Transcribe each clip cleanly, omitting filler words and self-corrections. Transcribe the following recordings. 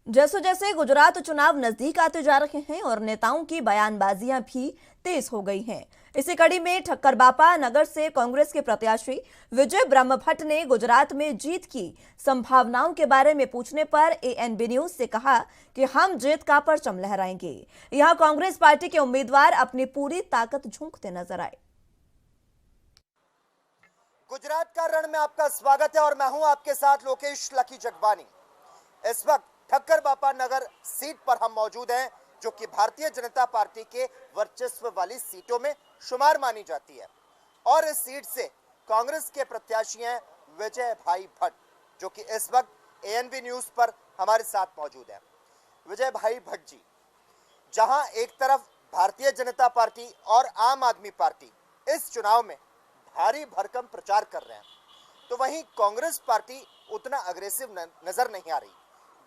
जैसे जैसे गुजरात चुनाव नजदीक आते जा रहे हैं और नेताओं की बयानबाजियां भी तेज हो गई हैं। इसी कड़ी में ठक्करबापा नगर से कांग्रेस के प्रत्याशी विजय ब्रह्मभट्ट ने गुजरात में जीत की संभावनाओं के बारे में पूछने पर एएनबी न्यूज से कहा कि हम जीत का परचम लहराएंगे। यहां कांग्रेस पार्टी के उम्मीदवार अपनी पूरी ताकत झोंकते नजर आए। गुजरात का रण में आपका स्वागत है और मैं हूं आपके साथ लोकेश लकी जगवानी। इस वक्त ठक्करबापा नगर सीट पर हम मौजूद हैं, जो कि भारतीय जनता पार्टी के वर्चस्व वाली सीटों में शुमार मानी जाती है। और इस सीट से कांग्रेस के प्रत्याशी हैं विजय भाई भट्ट, जो कि इस वक्त एएनबी न्यूज पर हमारे साथ मौजूद हैं। विजय भाई भट्ट जी, जहां एक तरफ भारतीय जनता पार्टी और आम आदमी पार्टी इस चुनाव में भारी भरकम प्रचार कर रहे हैं, तो वहीं कांग्रेस पार्टी उतना अग्रेसिव नजर नहीं आ रही।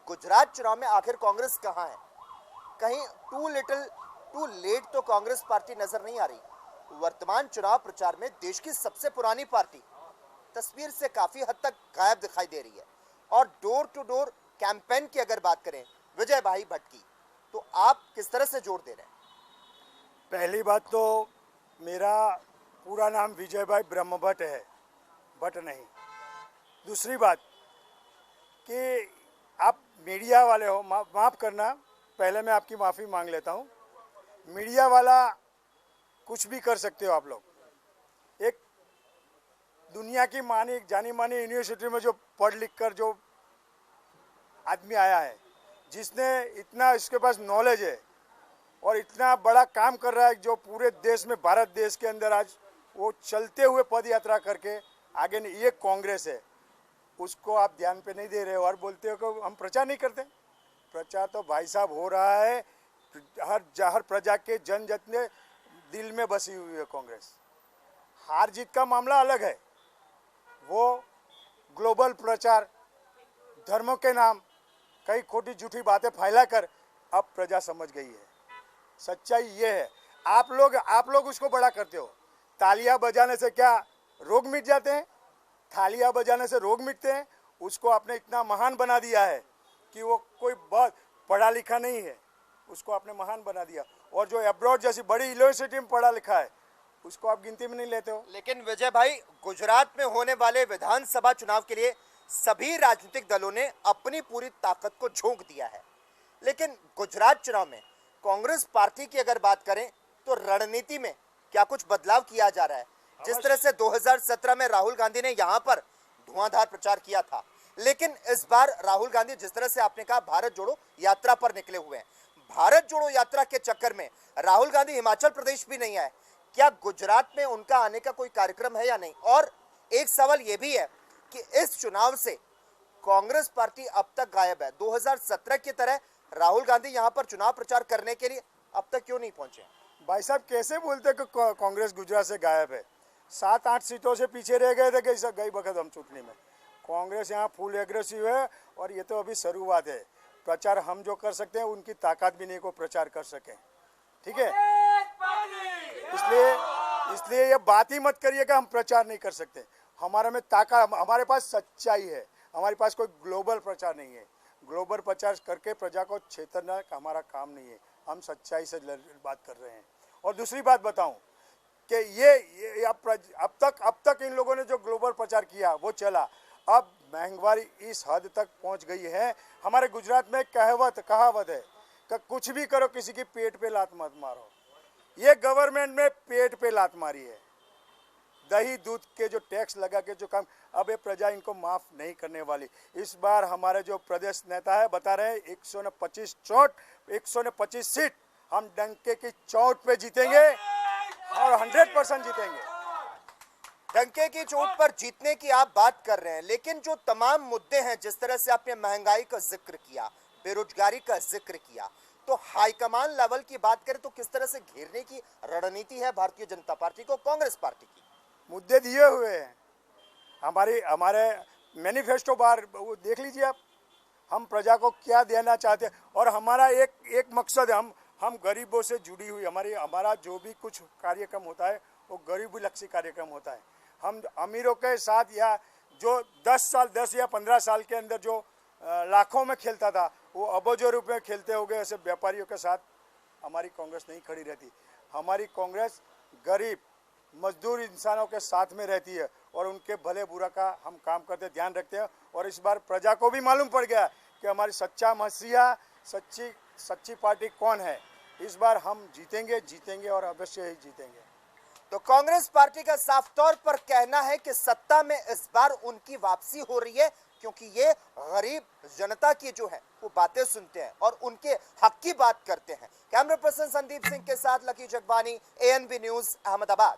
गुजरात चुनाव में आखिर कांग्रेस कहां है? कहीं टू लेट तो कांग्रेस पार्टी नजर नहीं आ रही। वर्तमान चुनाव प्रचार में देश की सबसे पुरानी पार्टी तस्वीर से काफी हद तक गायब दिखाई दे रही है। और डोर टू डोर कैंपेन की अगर बात करें विजय भाई भट्ट की, तो आप किस तरह से जोर दे रहे हैं? पहली बात तो मेरा पूरा नाम विजय भाई ब्रह्मभट्ट है, भट्ट नहीं। दूसरी बात कि आप मीडिया वाले हो, माफ़ करना, पहले मैं आपकी माफ़ी मांग लेता हूँ। मीडिया वाला कुछ भी कर सकते हो आप लोग। एक दुनिया की जानी मानी यूनिवर्सिटी में जो पढ़ लिख कर जो आदमी आया है, जिसने इतना इसके पास नॉलेज है और इतना बड़ा काम कर रहा है, जो पूरे देश में, भारत देश के अंदर आज वो चलते हुए पद यात्रा करके आगे, ये कांग्रेस है, उसको आप ध्यान पे नहीं दे रहे हो और बोलते हो कि हम प्रचार नहीं करते। प्रचार तो भाई साहब हो रहा है। हर प्रजा के जन ने दिल में बसी हुई है कांग्रेस। हार जीत का मामला अलग है, वो ग्लोबल प्रचार, धर्मों के नाम कई खोटी झूठी बातें फैलाकर अब प्रजा समझ गई है। सच्चाई ये है। आप लोग उसको बड़ा करते हो। तालियां बजाने से क्या रोग मिट जाते हैं? थालियां बजाने से रोग मिटते हैं। उसको आपने इतना महान बना दिया है कि वो कोई बहुत पढ़ा लिखा नहीं है, उसको आपने महान बना दिया। और जो अब्रॉड जैसी बड़ी यूनिवर्सिटी में पढ़ा लिखा है, उसको आप गिनती में नहीं लेते हो। लेकिन विजय भाई, गुजरात में होने वाले विधानसभा चुनाव के लिए सभी राजनीतिक दलों ने अपनी पूरी ताकत को झोंक दिया है। लेकिन गुजरात चुनाव में कांग्रेस पार्टी की अगर बात करें तो रणनीति में क्या कुछ बदलाव किया जा रहा है? जिस तरह से 2017 में राहुल गांधी ने यहां पर धुआंधार प्रचार किया था, लेकिन इस बार राहुल गांधी, जिस तरह से आपने कहा, भारत जोड़ो यात्रा पर निकले हुए हैं। भारत जोड़ो यात्रा के चक्कर में राहुल गांधी हिमाचल प्रदेश भी नहीं आए। क्या गुजरात में उनका आने का कोई कार्यक्रम है या नहीं? और एक सवाल यह भी है कि इस चुनाव से कांग्रेस पार्टी अब तक गायब है। 2017 की तरह राहुल गांधी यहां पर चुनाव प्रचार करने के लिए अब तक क्यों नहीं पहुंचे? भाई साहब, कैसे बोलते कि कांग्रेस गुजरात से गायब है? 7-8 सीटों से पीछे रह गए थे गई वक्त हम चुटनी में। कांग्रेस यहाँ फुल एग्रेसिव है और ये तो अभी शुरुआत है। प्रचार हम जो कर सकते हैं, उनकी ताकत भी नहीं को प्रचार कर सके। ठीक है, इसलिए ये बात ही मत करिए कि हम प्रचार नहीं कर सकते। हमारे में ताकत, हमारे पास सच्चाई है। हमारे पास कोई ग्लोबल प्रचार नहीं है। ग्लोबल प्रचार करके प्रजा को छेड़ना हमारा काम नहीं है। हम सच्चाई से बात कर रहे हैं। और दूसरी बात बताऊं कि ये अब तक इन लोगों ने जो ग्लोबल प्रचार किया वो चला। अब महंगाई इस हद तक पहुंच गई है। हमारे गुजरात में कहावत है कि कुछ भी करो, किसी की पेट पे लात मत मारो। ये गवर्नमेंट में पेट पे लात मारी है। दही दूध के जो टैक्स लगा के जो काम, अब ये प्रजा इनको माफ नहीं करने वाली। इस बार हमारे जो प्रदेश नेता है बता रहे हैं 125 सीट हम डंके की चोट पे जीतेंगे और 100% जीतेंगे। डंके की चोट पर जीतने की आप बात कर रहे हैं, लेकिन जो तमाम मुद्दे हैं, जिस तरह से आपने महंगाई का जिक्र किया, बेरोजगारी का जिक्र किया, तो हाईकमान लेवल की बात करें तो किस तरह से घेरने की रणनीति है भारतीय जनता पार्टी को, कांग्रेस पार्टी की? मुद्दे दिए हुए हैं। हमारे मैनिफेस्टो बार वो देख लीजिए आप। हम प्रजा को क्या देना चाहते हैं और हमारा एक मकसद है। हम गरीबों से जुड़ी हुई हमारा जो भी कुछ कार्यक्रम होता है वो गरीब लक्ष्य कार्यक्रम होता है। हम अमीरों के साथ, या जो 10 या 15 साल के अंदर जो लाखों में खेलता था, वो अबजों रूप में खेलते हो गए, ऐसे व्यापारियों के साथ हमारी कांग्रेस नहीं खड़ी रहती। हमारी कांग्रेस गरीब मजदूर इंसानों के साथ में रहती है और उनके भले बुरा का हम काम करते ध्यान रखते हैं। और इस बार प्रजा को भी मालूम पड़ गया कि हमारी सच्चा मसीहा सच्ची पार्टी कौन है। इस बार हम जीतेंगे और अवश्य ही जीतेंगे। तो कांग्रेस पार्टी का साफ तौर पर कहना है कि सत्ता में इस बार उनकी वापसी हो रही है, क्योंकि ये गरीब जनता की जो है वो बातें सुनते हैं और उनके हक की बात करते हैं। कैमरा पर्सन संदीप सिंह के साथ lucky Jagbani, ANB news, Ahmedabad.